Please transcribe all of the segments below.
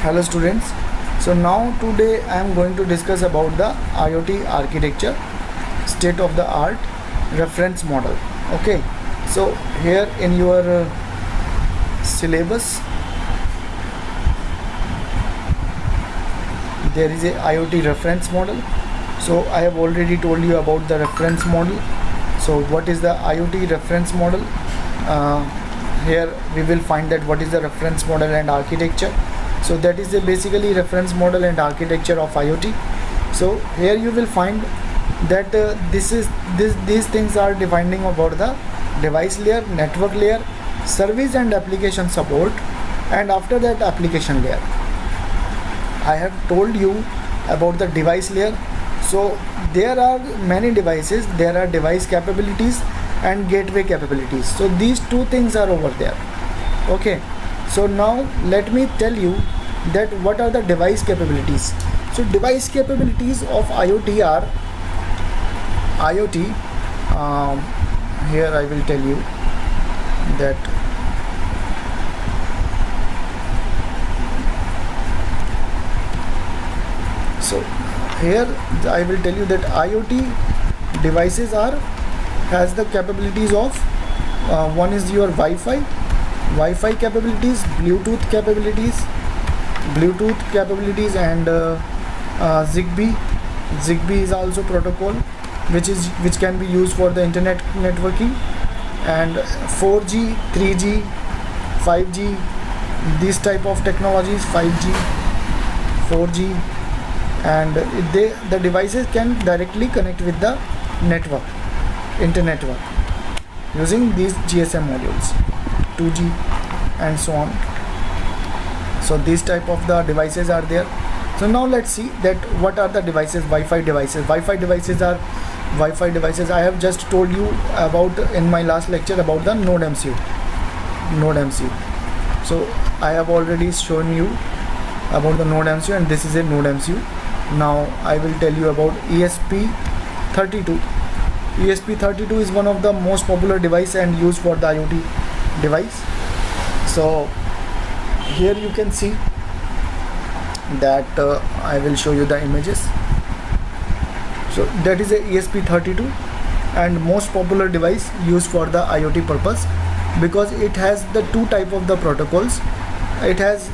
Hello students. So now today I am going to discuss about the IoT architecture, state of the art, reference model. Okay, so here in your syllabus there is a IoT reference model. So I have already told you about the reference model. So what is the IoT reference model? Here we will find that what is the reference model and architecture. So that is the basically reference model and architecture of IoT. So here you will find that these things are defining about the device layer, network layer, service and application support, and after that application layer. I have told you about the device layer. So there are many devices, there are device capabilities and gateway capabilities. So these two things are over there. Okay, so now let me tell you that what are the device capabilities. So device capabilities of IoT are here I will tell you that so here I will tell you that IoT devices has the capabilities of one is your Wi-Fi capabilities, Bluetooth capabilities and Zigbee. Zigbee is also protocol which can be used for the internet networking, and 4G, 3G, 5G, these type of technologies, 5G, 4G, and the devices can directly connect with the network, internet network, using these GSM modules, 2G and so on. So these type of the devices are there. So now let's see that what are the devices. Wi-Fi devices I have just told you about in my last lecture about the Node MCU. So I have already shown you about the Node MCU, and this is a Node MCU. Now I will tell you about ESP32. ESP32 is one of the most popular device and used for the IoT device. So here you can see that I will show you the images. So that is a ESP32 and most popular device used for the IoT purpose, because it has the two type of the protocols. It has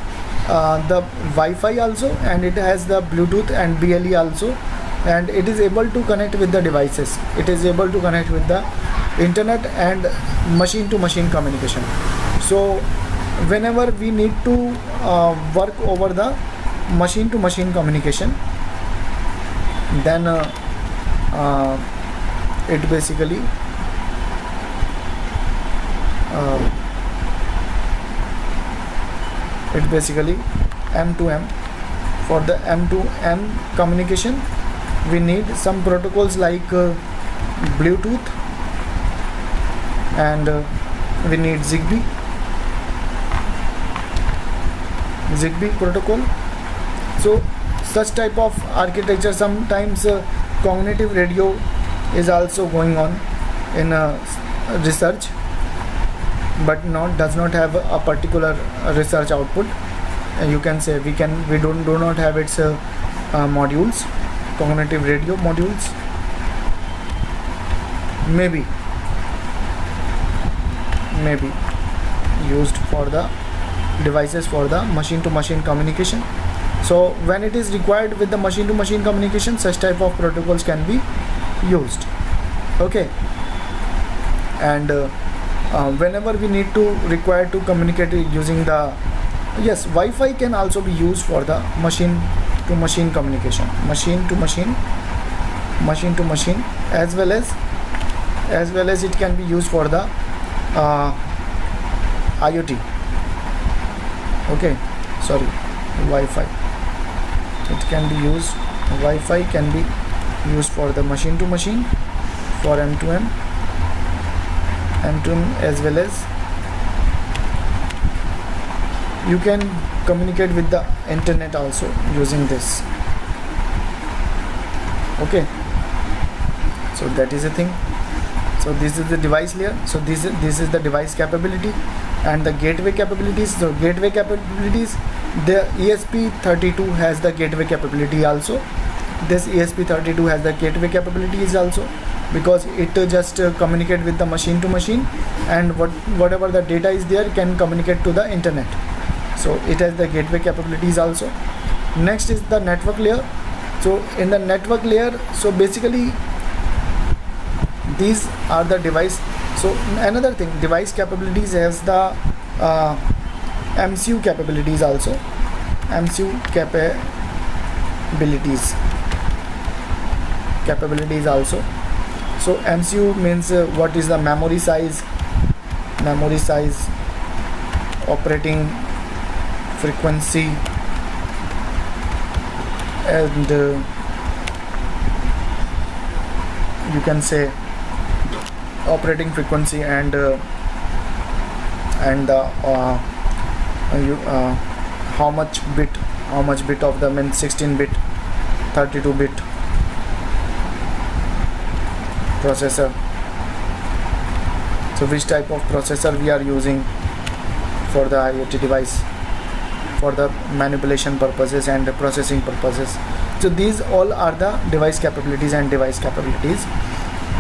the Wi-Fi also, and it has the Bluetooth and BLE also, and it is able to connect with the devices. It is able to connect with the internet and machine to machine communication. So whenever we need to work over the machine to machine communication, then it basically M2M. For the M2M communication we need some protocols like Bluetooth, and we need Zigbee protocol. So such type of architecture, sometimes cognitive radio is also going on in research, but does not have a particular research output. You can say we do not have its modules, cognitive radio modules. Maybe used for the devices for the machine to machine communication. So when it is required with the machine to machine communication, such type of protocols can be used. Okay, and whenever we need to require to communicate using the Wi-Fi can also be used for the machine to machine communication, machine to machine, as well as it can be used for the IoT. Okay, sorry, Wi-Fi. It can be used. Wi-Fi can be used for the machine to machine, for M2M, as well as you can communicate with the internet also using this. Okay, so that is a thing. So this is the device layer. So this is the device capability. And the gateway capabilities, the ESP32 has the gateway capability also. This ESP32 has the gateway capabilities also, because it just communicate with the machine to machine, and whatever the data is there can communicate to the internet. So it has the gateway capabilities also. Next is the network layer. So in the network layer, so basically these are the device. So another thing, device capabilities has the MCU capabilities also. MCU capabilities also. So MCU means what is the memory size, operating frequency, and you can say operating frequency and how much bit of the 16-bit, 32-bit processor. So which type of processor we are using for the IoT device, for the manipulation purposes and the processing purposes. So these all are the device capabilities and device capabilities.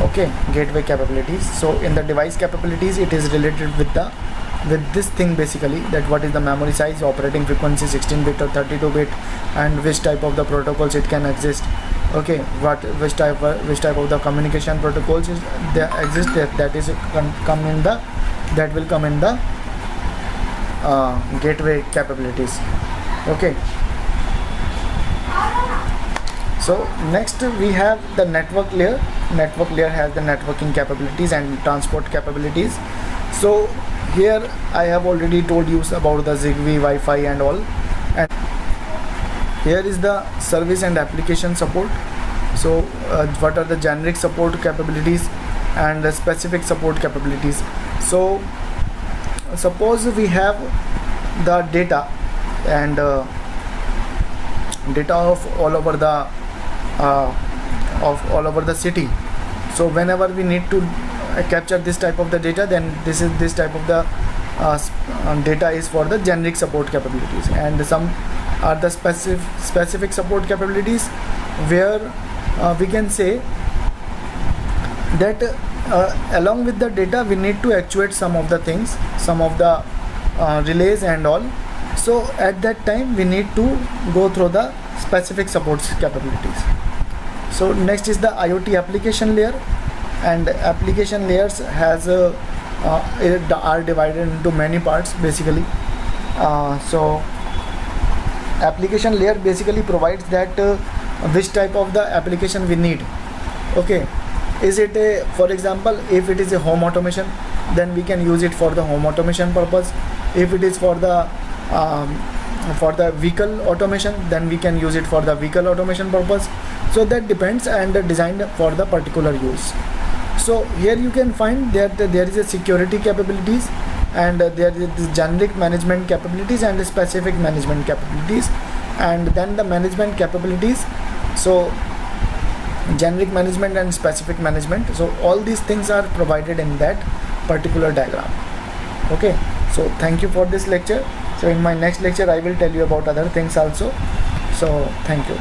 Okay, gateway capabilities. So in the device capabilities, it is related with this thing basically, that what is the memory size, operating frequency, 16-bit or 32-bit, and which type of the protocols it can exist. Okay, which type of the communication protocols is there exist, that will come in the gateway capabilities. Okay, so next we have the network layer. Network layer has the networking capabilities and transport capabilities. So here I have already told you about the Zigbee, Wi-Fi and all, and here is the service and application support. So what are the generic support capabilities and the specific support capabilities? So suppose we have the data and data of all over the city. So whenever we need to capture this type of the data, then this type of the data is for the generic support capabilities, and some are the specific support capabilities, where we can say that along with the data we need to actuate some of the things, some of the relays and all. So at that time we need to go through the specific support capabilities. So next is the IoT application layer, and application layers has are divided into many parts basically. So application layer basically provides that which type of the application we need. Okay, is it a, for example, if it is a home automation, then we can use it for the home automation purpose. If it is for the vehicle automation, then we can use it for the vehicle automation purpose. So that depends and designed for the particular use. So here you can find that there is a security capabilities, and there is generic management capabilities and specific management capabilities, and then the management capabilities. So generic management and specific management. So all these things are provided in that particular diagram. Okay, so thank you for this lecture. So in my next lecture I will tell you about other things also. So thank you.